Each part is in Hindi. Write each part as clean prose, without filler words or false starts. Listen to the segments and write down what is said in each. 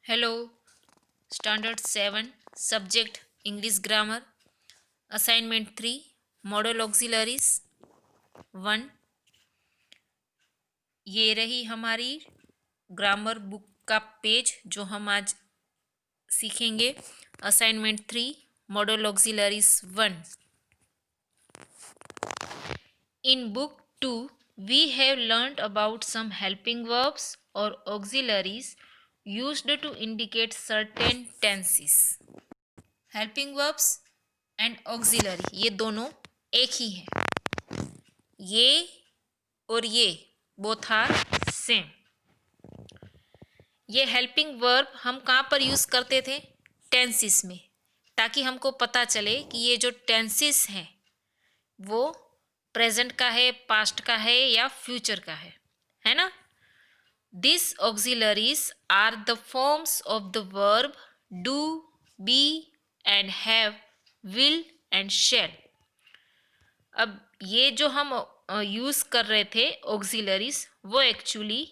Hello, Standard 7, Subject English Grammar, Assignment 3, Modal Auxiliaries 1। ये रही हमारी ग्रामर बुक का पेज जो हम आज सीखेंगे। Assignment 3, model auxiliaries 1। In book 2, we have learnt about some helping verbs or auxiliaries used to indicate certain tenses। Helping verbs and auxiliary ये दोनों एक ही हैं। ये और ये बोथ आर सेम। ये हेल्पिंग वर्ब हम कहाँ पर यूज़ करते थे? टेंसिस में, ताकि हमको पता चले कि ये जो टेंसिस हैं वो प्रेजेंट का है, पास्ट का है या फ्यूचर का है ना। This auxiliaries are the forms of the verb do, be and have, will and shall. अब ये जो हम यूज़ कर रहे थे ऑक्सिलरीज, वो एक्चुअली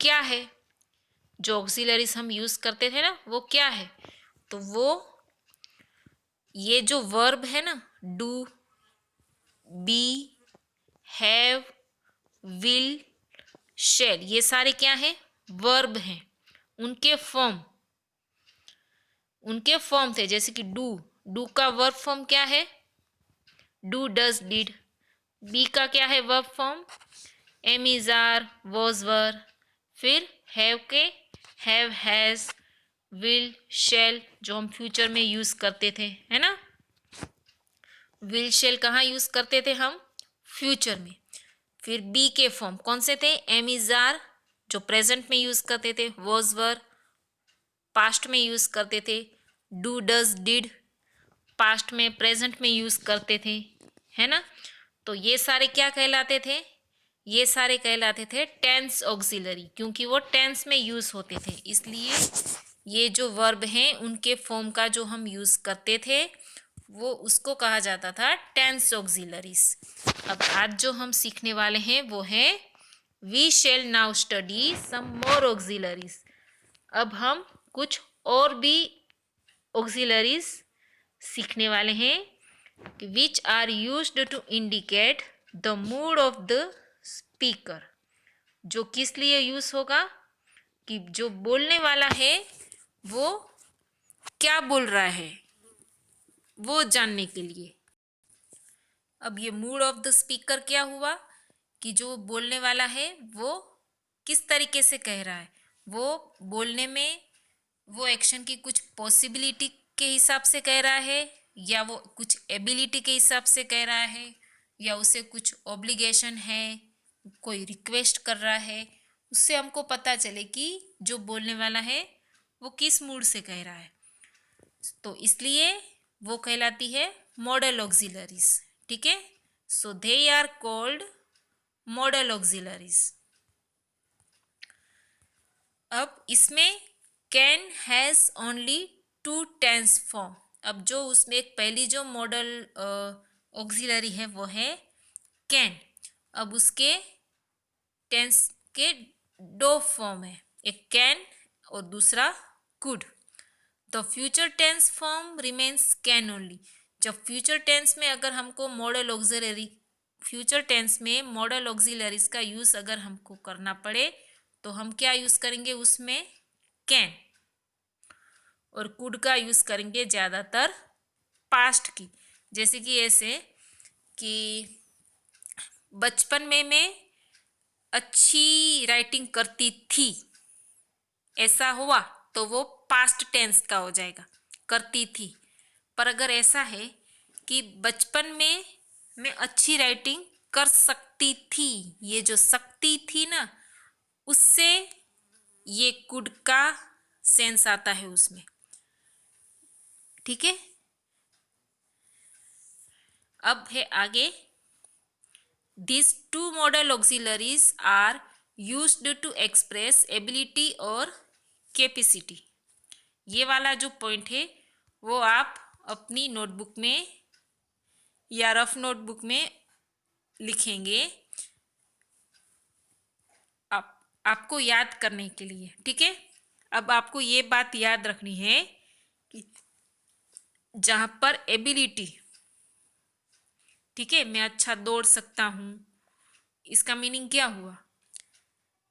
क्या है? जो ऑक्सिलरीज हम यूज़ करते थे ना, वो क्या है? तो वो ये जो वर्ब है ना, डू, बी, हैव, विल, शैल, ये सारे क्या हैं? वर्ब हैं। उनके फॉर्म थे, जैसे कि डू का वर्ब फॉर्म क्या है? Do, does, did. बी का क्या है verb form? Am, is, are, was, were. फिर हैव के हैव, हैज, विल, शैल, जो हम फ्यूचर में यूज करते थे, है ना। विल, शैल कहाँ यूज करते थे हम? फ्यूचर में। फिर बी के फॉर्म कौन से थे? एम, इज, आर जो प्रेजेंट में यूज करते थे, वॉज, वर पास्ट में यूज करते थे, डू, डज, डिड पास्ट में, प्रेजेंट में यूज करते थे, है ना। तो ये सारे क्या कहलाते थे? ये सारे कहलाते थे टेंस ऑक्सिलरी, क्योंकि वो टेंस में यूज होते थे। इसलिए ये जो वर्ब हैं उनके फॉर्म का जो हम यूज करते थे वो उसको कहा जाता था टेंस ऑक्सिलरीज। अब आज जो हम सीखने वाले हैं वो है we shall now study some more auxiliaries. अब हम कुछ और भी ऑक्सिलरीज सीखने वाले हैं which are used to indicate the mood of the speaker. जो किस लिए यूज होगा? कि जो बोलने वाला है वो क्या बोल रहा है वो जानने के लिए। अब ये मूड ऑफ द स्पीकर क्या हुआ? कि जो बोलने वाला है वो किस तरीके से कह रहा है, वो बोलने में वो एक्शन की कुछ पॉसिबिलिटी के हिसाब से कह रहा है, या वो कुछ एबिलिटी के हिसाब से कह रहा है, या उसे कुछ ऑब्लिगेशन है, कोई रिक्वेस्ट कर रहा है। उससे हमको पता चले कि जो बोलने वाला है वो किस मूड से कह रहा है। तो इसलिए वो कहलाती है मॉडल ऑक्सिलरीज। ठीक है, so they are called modal auxiliaries. अब इसमें can has only 2 tense form. अब जो उसमें एक पहली जो मॉडल ऑक्सिलरी है वो है कैन। अब उसके टेंस के 2 फॉर्म है, एक कैन और दूसरा could. The future tense form remains can only. जब फ्यूचर टेंस में अगर हमको मॉडल ऑक्सिलरी, फ्यूचर टेंस में मॉडल ऑक्सिलरीज का यूज़ अगर हमको करना पड़े तो हम क्या यूज़ करेंगे उसमें? कैन। और कुड का यूज़ करेंगे ज़्यादातर पास्ट की। जैसे कि ऐसे कि बचपन में मैं अच्छी राइटिंग करती थी, ऐसा हुआ तो वो पास्ट टेंस का हो जाएगा, करती थी। पर अगर ऐसा है कि बचपन में मैं अच्छी राइटिंग कर सकती थी, ये जो सकती थी ना, उससे ये कुड का सेंस आता है उसमें। ठीक है, अब है आगे। These 2 modal auxiliaries are used to express ability और कैपेसिटी। ये वाला जो पॉइंट है वो आप अपनी नोटबुक में या रफ नोटबुक में लिखेंगे आपको याद करने के लिए। ठीक है, अब आपको ये बात याद रखनी है कि जहां पर एबिलिटी, ठीक है, मैं अच्छा दौड़ सकता हूं, इसका मीनिंग क्या हुआ?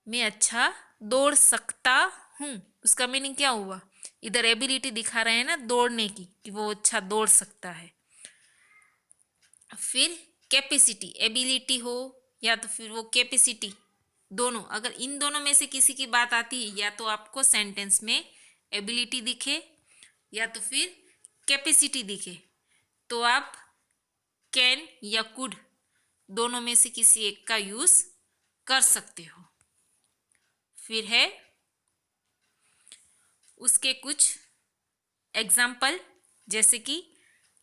मैं अच्छा दौड़ सकता हूं, उसका मीनिंग क्या हुआ? इधर एबिलिटी दिखा रहे हैं ना दौड़ने की, कि वो अच्छा दौड़ सकता है। फिर कैपेसिटी, एबिलिटी हो या तो फिर वो कैपेसिटी, दोनों, अगर इन दोनों में से किसी की बात आती है, या तो आपको सेंटेंस में एबिलिटी दिखे या तो फिर कैपेसिटी दिखे, तो आप कैन या कुड दोनों में से किसी एक का यूज कर सकते हो। फिर है उसके कुछ एग्जाम्पल, जैसे कि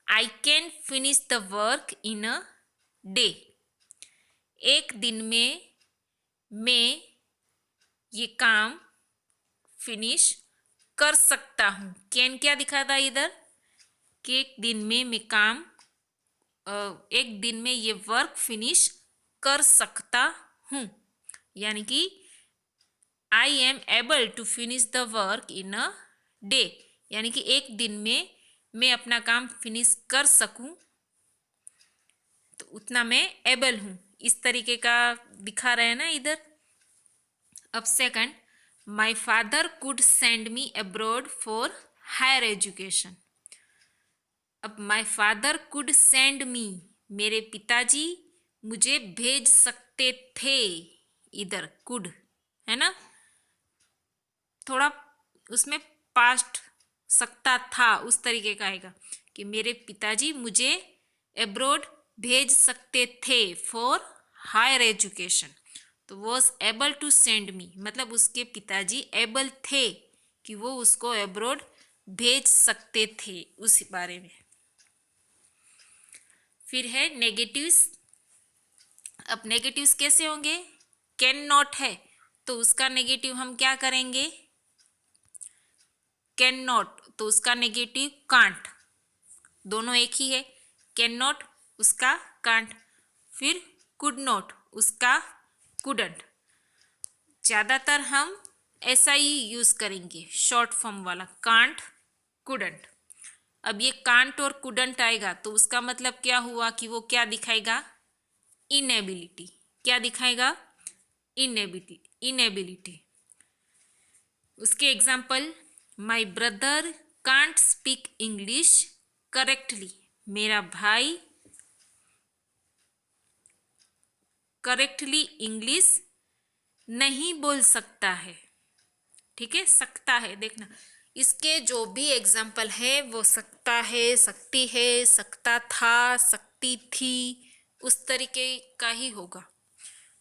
I can finish the work in a day, एक दिन में मैं ये काम फिनिश कर सकता हूँ। कैन क्या दिखा था इधर, कि एक दिन में मैं काम एक दिन में ये वर्क फिनिश कर सकता हूँ, यानी कि I am able to finish the work in a day, यानी कि एक दिन में मैं अपना काम फिनिश कर सकूं, तो उतना मैं एबल हूं, इस तरीके का दिखा रहे हैं ना इधर। अब second, my father could send me abroad for higher education. अब my father could send me, मेरे पिताजी मुझे भेज सकते थे, इधर कुड है ना, थोड़ा उसमें पास्ट सकता था उस तरीके का आएगा, कि मेरे पिताजी मुझे एब्रॉड भेज सकते थे फॉर हायर एजुकेशन, तो was able to send me, मतलब उसके पिताजी एबल थे कि वो उसको एब्रॉड भेज सकते थे उस बारे में। फिर है नेगेटिव्स। अब नेगेटिव्स कैसे होंगे? कैन नॉट है तो उसका नेगेटिव हम क्या करेंगे? कैन नॉट, तो उसका नेगेटिव कांट, दोनों एक ही है। कैन नॉट उसका कांट, फिर कुड नॉट उसका कुडंट। ज़्यादातर हम ऐसा ही यूज़ करेंगे, शॉर्ट फॉर्म वाला, कांट कुडंट। अब ये कांट और कुडंट आएगा तो उसका मतलब क्या हुआ कि वो क्या दिखाएगा? इनएबिलिटी। क्या दिखाएगा? इनएबिलिटी। उसके example, my brother can't speak English correctly, मेरा भाई करेक्टली इंग्लिश नहीं बोल सकता है। ठीक है, सकता है, देखना इसके जो भी एग्जाम्पल है वो सकता है, सकती है, सकता था, सकती थी, उस तरीके का ही होगा।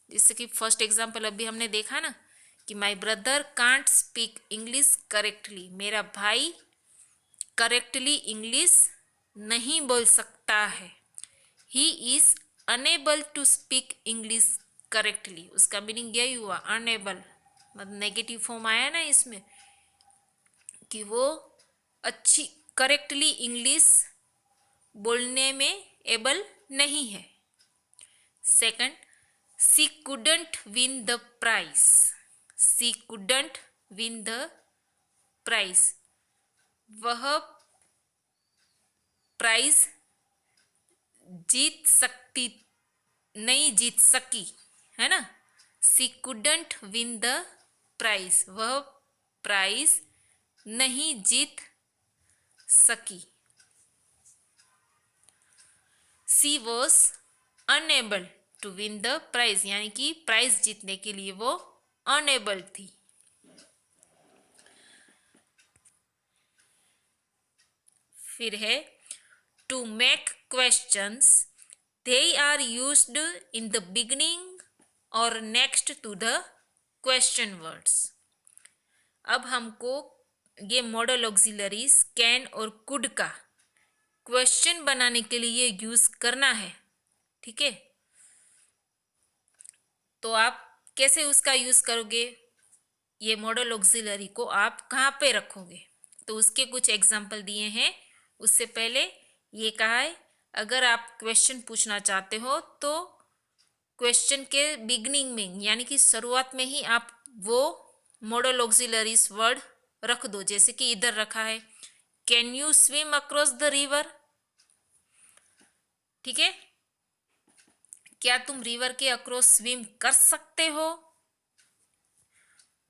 जैसे कि फर्स्ट एग्जाम्पल अभी हमने देखा ना, कि my brother can't speak English correctly, मेरा भाई करेक्टली इंग्लिश नहीं बोल सकता है। He is unable to speak English correctly, उसका मीनिंग यही हुआ, अनेबल, मतलब नेगेटिव फॉर्म आया ना इसमें, कि वो अच्छी करेक्टली इंग्लिश बोलने में एबल नहीं है। Second, she couldn't win the prize, she couldn't win the prize, वह प्राइज जीत सकती, नहीं जीत सकी, है ना। She couldn't win the prize, वह प्राइज नहीं जीत सकी। She was unable to win the prize, यानी कि प्राइज जीतने के लिए वो अनएबल थी। फिर है to make questions, they are used in the beginning और next to the question words. अब हमको ये मॉडल ऑक्सिलरीज कैन और कुड का क्वेश्चन बनाने के लिए यूज करना है। ठीक है, तो आप कैसे उसका यूज करोगे? ये मॉडल ऑक्सिलरी को आप कहाँ पे रखोगे? तो उसके कुछ एग्जाम्पल दिए हैं। उससे पहले ये कहा है, अगर आप क्वेश्चन पूछना चाहते हो तो क्वेश्चन के बिगनिंग में, यानी कि शुरुआत में ही आप वो मॉडल ऑक्सिलरीज वर्ड रख दो, जैसे कि इधर रखा है, can you swim across the river. ठीक है, क्या तुम रिवर के अक्रॉस स्विम कर सकते हो।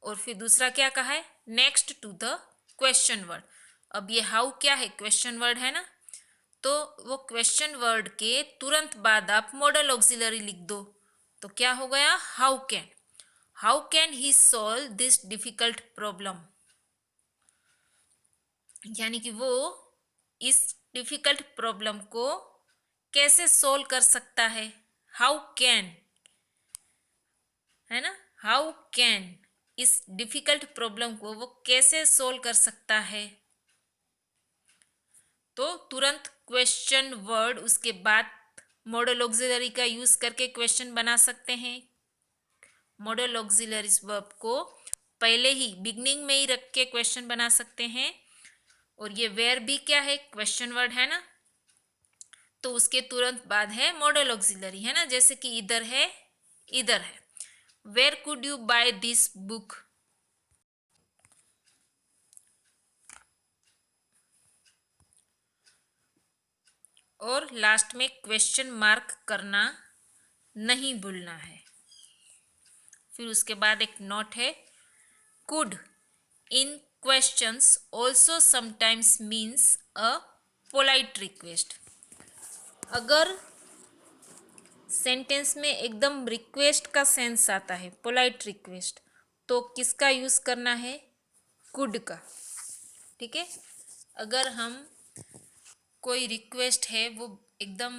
और फिर दूसरा क्या कहा है, next to the question word. अब ये हाउ क्या है, क्वेश्चन वर्ड है ना, तो वो क्वेश्चन वर्ड के तुरंत बाद आप मॉडल ऑक्सिलरी लिख दो, तो क्या हो गया, how can he solve this difficult problem. यानी कि वो इस डिफिकल्ट प्रॉब्लम को कैसे सोल्व कर सकता है, हाउ कैन, है ना, हाउ कैन इस डिफिकल्ट प्रॉब्लम को वो कैसे सोल्व कर सकता है। तो तुरंत क्वेश्चन वर्ड उसके बाद मॉडल ऑक्सिलरी का यूज करके क्वेश्चन बना सकते हैं। मॉडल ऑक्सिलरीज वर्ब को पहले ही बिगनिंग में ही रख के क्वेश्चन बना सकते हैं। और ये वेयर भी क्या है, क्वेश्चन वर्ड है ना, तो उसके तुरंत बाद है मॉडल ऑक्सिलरी, है ना, जैसे कि इधर है, इधर है, where could you buy this book. और लास्ट में क्वेश्चन मार्क करना नहीं भूलना है। फिर उसके बाद एक नोट है, could in questions also sometimes means a polite request. अगर सेंटेंस में एकदम रिक्वेस्ट का सेंस आता है, पोलाइट रिक्वेस्ट, तो किसका यूज करना है, कुड का। ठीक है, अगर हम कोई रिक्वेस्ट है वो एकदम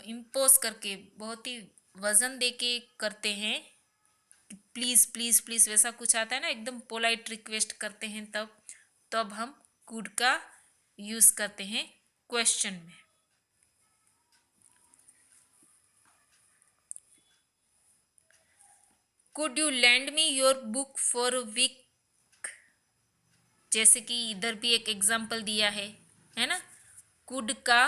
इम्पोज करके बहुत ही वजन देके करते हैं, प्लीज प्लीज प्लीज वैसा कुछ आता है ना, एकदम पोलाइट रिक्वेस्ट करते हैं, तब हम कुड का यूज करते हैं क्वेश्चन में। Could you lend me your book for a week, जैसे कि इधर भी एक एग्जाम्पल दिया है ना, कुड का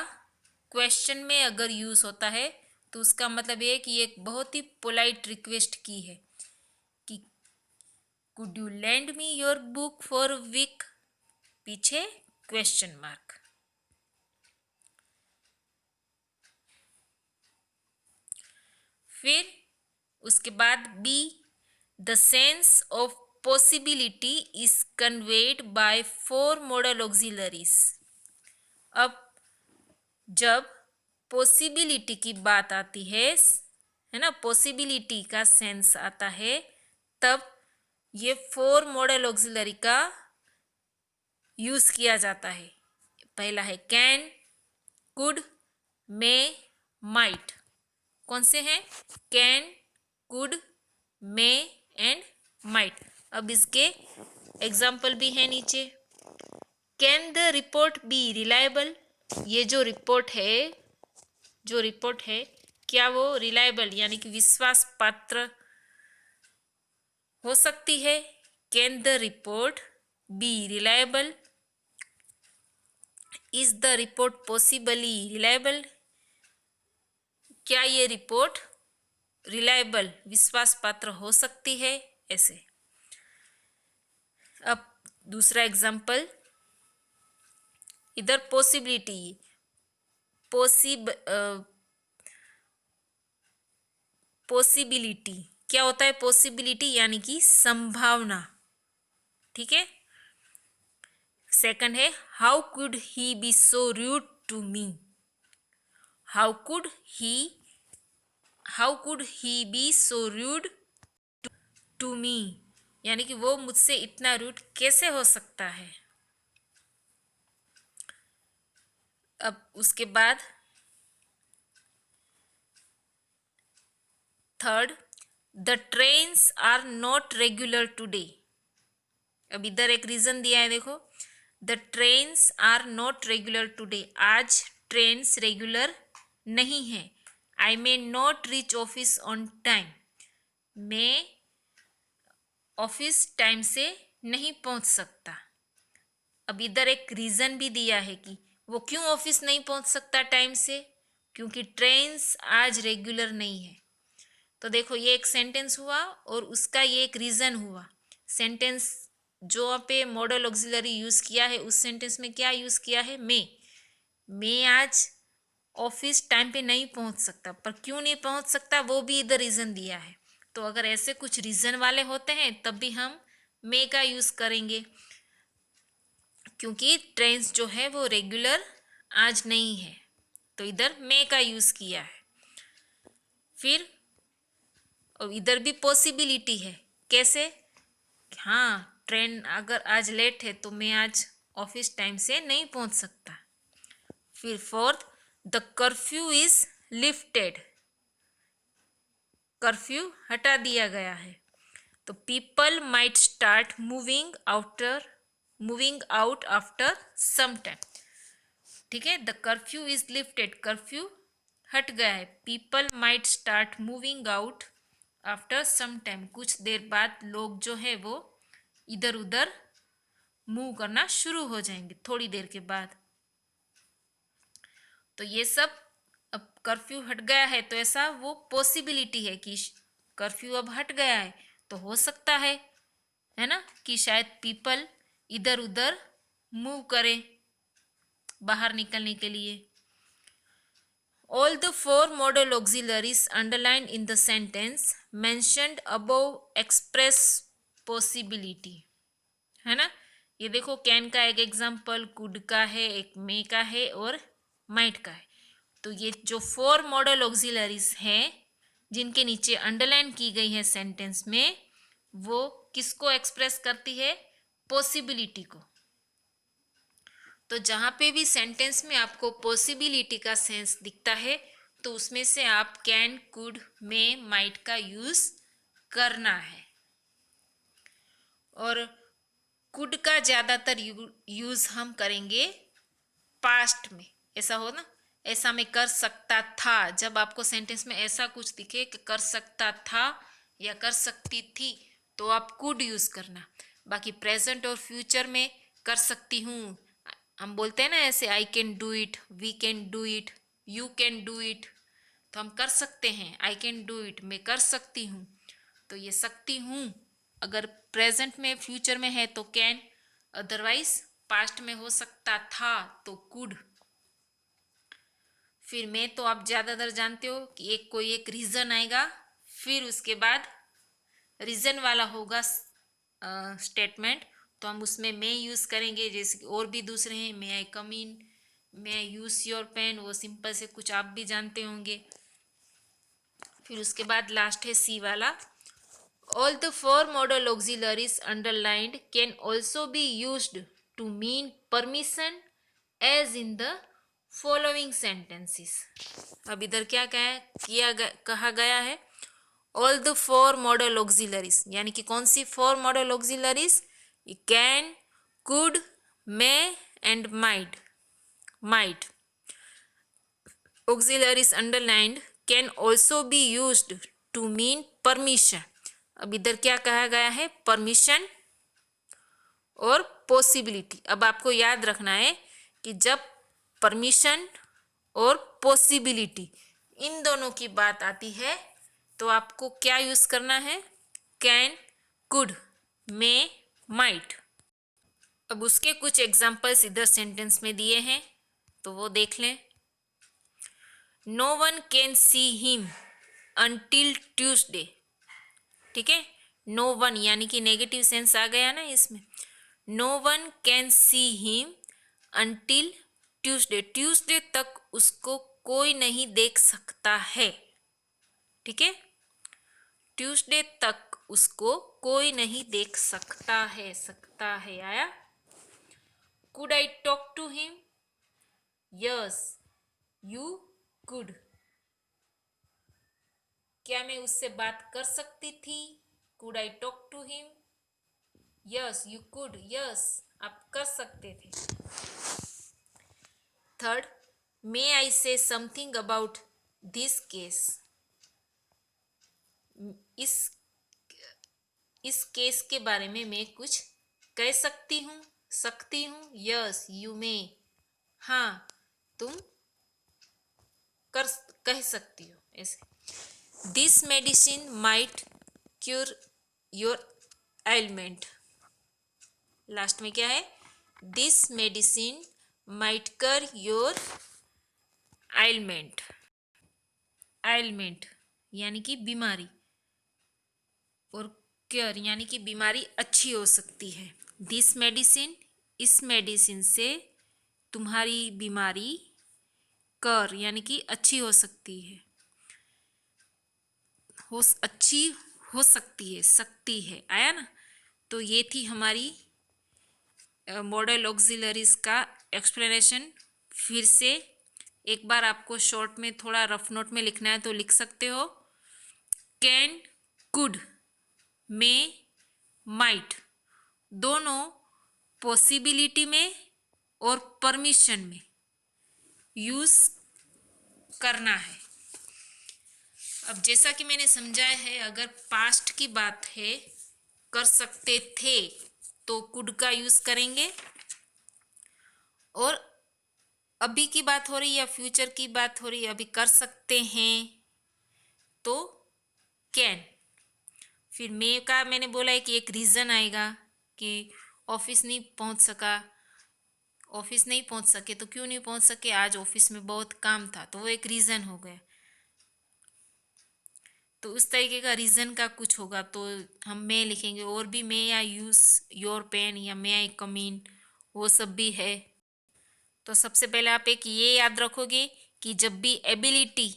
क्वेश्चन में अगर यूज होता है तो उसका मतलब ये है कि एक बहुत ही पोलाइट रिक्वेस्ट की है कि could you lend me your book for week, पीछे क्वेश्चन मार्क। फिर उसके बाद B, the sense of possibility is conveyed by 4 modal auxiliaries. अब जब पॉसिबिलिटी की बात आती है ना, पॉसिबिलिटी का सेंस आता है, तब ये 4 मॉडल ऑक्सिलरी का यूज किया जाता है। पहला है कैन, कुड, मे, माइट। कौन से हैं, can, could, may and might. अब इसके एग्जाम्पल भी है नीचे। Can the report B reliable, ये जो रिपोर्ट है क्या वो रिलायबल यानी कि विश्वास पात्र हो सकती है। Can the report B reliable, is the report possibly reliable, क्या ये रिपोर्ट रिलायबल विश्वास पात्र हो सकती है, ऐसे। अब दूसरा एग्जाम्पल, इधर पॉसिबिलिटी, पॉसिबिलिटी क्या होता है, पॉसिबिलिटी यानी कि संभावना। ठीक है, सेकंड है how could he be so rude to me, how could he be so rude to me, यानी कि वो मुझसे इतना रूड कैसे हो सकता है। अब उसके बाद third, the trains are not regular today. अब इधर एक रीजन दिया है, देखो, the trains are not regular today, आज ट्रेन्स रेगुलर नहीं है। I may not reach office on time, मैं ऑफिस टाइम से नहीं पहुंच सकता। अब इधर एक रीजन भी दिया है कि वो क्यों ऑफिस नहीं पहुंच सकता टाइम से, क्योंकि ट्रेन्स आज रेगुलर नहीं है। तो देखो ये एक सेंटेंस हुआ और उसका ये एक रीजन हुआ। सेंटेंस जो वहाँ पे मॉडल ऑक्सिलरी यूज किया है उस सेंटेंस में क्या यूज किया है? मैं आज ऑफिस टाइम पे नहीं पहुंच सकता, पर क्यों नहीं पहुंच सकता वो भी इधर रीजन दिया है। तो अगर ऐसे कुछ रीजन वाले होते हैं तब भी हम मे का यूज करेंगे, क्योंकि ट्रेन्स जो है वो रेगुलर आज नहीं है, तो इधर मे का यूज किया है। फिर और इधर भी पॉसिबिलिटी है, कैसे? हाँ, ट्रेन अगर आज लेट है तो मैं आज ऑफिस टाइम से नहीं पहुंच सकता। फिर fourth, the curfew is lifted, curfew हटा दिया गया है। तो people might start moving out after some time. ठीक है, the curfew is lifted, curfew हट गया है। People might start moving out after some time, कुछ देर बाद लोग जो है वो इधर उधर मूव करना शुरू हो जाएंगे थोड़ी देर के बाद। तो ये सब, अब कर्फ्यू हट गया है तो ऐसा वो पॉसिबिलिटी है कि कर्फ्यू अब हट गया है, तो हो सकता है ना, कि शायद पीपल इधर उधर मूव करें बाहर निकलने के लिए। All the four modal auxiliaries underlined in the sentence mentioned above express possibility, है ना। ये देखो, कैन का एक एग्जाम्पल, कुड का है, एक मे का है और माइट का है। तो ये जो फोर मॉडल ऑक्सिलरीज हैं जिनके नीचे अंडरलाइन की गई है सेंटेंस में, वो किसको एक्सप्रेस करती है? पॉसिबिलिटी को। तो जहां पे भी सेंटेंस में आपको पॉसिबिलिटी का सेंस दिखता है तो उसमें से आप कैन, कुड, मे, माइट का यूज करना है। और कुड का ज्यादातर यूज हम करेंगे पास्ट में। ऐसा हो ना, ऐसा मैं कर सकता था, जब आपको सेंटेंस में ऐसा कुछ दिखे कि कर सकता था या कर सकती थी, तो आप कुड यूज करना। बाकी प्रेजेंट और फ्यूचर में कर सकती हूँ, हम बोलते हैं ना ऐसे, I can do it, we can do it, you can do it, तो हम कर सकते हैं। आई कैन डू इट, मैं कर सकती हूँ, तो ये सकती हूँ अगर प्रेजेंट में फ्यूचर में है तो कैन, अदरवाइज पास्ट में हो सकता था तो कुड। फिर मैं तो आप ज़्यादातर जानते हो कि एक कोई एक रीज़न आएगा, फिर उसके बाद रीज़न वाला होगा स्टेटमेंट, तो हम उसमें मैं यूज़ करेंगे। जैसे कि और भी दूसरे हैं, मे आई कम इन, मे आई यूज़ योर पेन, वो सिंपल से कुछ आप भी जानते होंगे। फिर उसके बाद लास्ट है सी वाला, all the four modal auxiliaries underlined can also be used to mean permission as in the following sentences. अब इधर क्या कहा गया है? All the four modal auxiliaries, यानी कि कौन सी four modal auxiliaries? Can, could, may and might auxiliaries underlined can also be used to mean permission। अब इधर क्या कहा गया है? परमिशन और पॉसिबिलिटी। अब आपको याद रखना है कि जब परमिशन और पॉसिबिलिटी इन दोनों की बात आती है तो आपको क्या यूज करना है? Can, could, may, might. अब उसके कुछ एग्जाम्पल्स इधर सेंटेंस में दिए हैं तो वो देख लें। No one can see him until Tuesday. ठीक है, नो वन यानी कि नेगेटिव सेंस आ गया ना इसमें। No one can see him until Tuesday, Tuesday तक उसको कोई नहीं देख सकता है। ठीक है, ट्यूसडे तक उसको कोई नहीं देख सकता है आया। Could I talk to him? Yes you could, क्या मैं उससे बात कर सकती थी? Could I talk to him? Yes you could, yes आप कर सकते थे। Third, may I say something about this case, इस केस के बारे में मैं कुछ कह सकती हूँ। यस यू मे, हाँ तुम कह सकती हो ऐसे। This medicine might cure your ailment, last में क्या है, दिस मेडिसिन माइट कर योर ailment, ailment यानी कि बीमारी, और क्योर यानी कि बीमारी अच्छी हो सकती है। दिस मेडिसिन, इस मेडिसिन से तुम्हारी बीमारी कर यानी कि अच्छी हो सकती है, अच्छी हो सकती है, आया ना। तो ये थी हमारी मॉडल ऑक्सिलरीज का एक्सप्लेनेशन। फिर से एक बार आपको शॉर्ट में थोड़ा रफ नोट में लिखना है तो लिख सकते हो, कैन, कुड, मे, माइट दोनों पॉसिबिलिटी में और परमिशन में यूज करना है। अब जैसा कि मैंने समझाया है, अगर पास्ट की बात है, कर सकते थे तो कुड का यूज करेंगे, और अभी की बात हो रही है या फ्यूचर की बात हो रही है, अभी कर सकते हैं तो कैन। फिर मे का मैंने बोला है कि एक रीज़न आएगा कि ऑफिस नहीं पहुंच सके, तो क्यों नहीं पहुंच सके, आज ऑफिस में बहुत काम था, तो वो एक रीज़न हो गया। तो उस तरीके का रीज़न का कुछ होगा तो हम मे लिखेंगे। और भी मे या यूज़ योर पेन या मे आई कम इन, वो सब भी है। तो सबसे पहले आप एक ये याद रखोगे कि जब भी एबिलिटी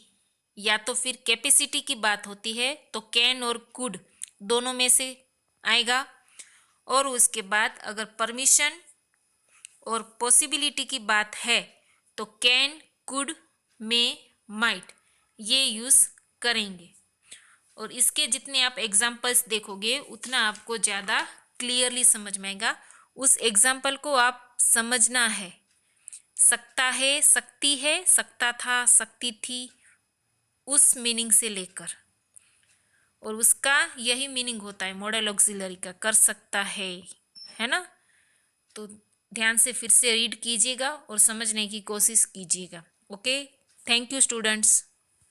या तो फिर कैपेसिटी की बात होती है तो कैन और कुड दोनों में से आएगा, और उसके बाद अगर परमिशन और पॉसिबिलिटी की बात है तो कैन, कुड, मे, माइट ये यूज़ करेंगे। और इसके जितने आप एग्जाम्पल्स देखोगे उतना आपको ज़्यादा क्लियरली समझ में आएगा। उस एग्जाम्पल को आप समझना है, सकता है, सकती है, सकता था, सकती थी, उस मीनिंग से लेकर, और उसका यही मीनिंग होता है मॉडल ऑक्सिलरी का, कर सकता है ना। तो ध्यान से फिर से रीड कीजिएगा और समझने की कोशिश कीजिएगा। Okay, thank you students.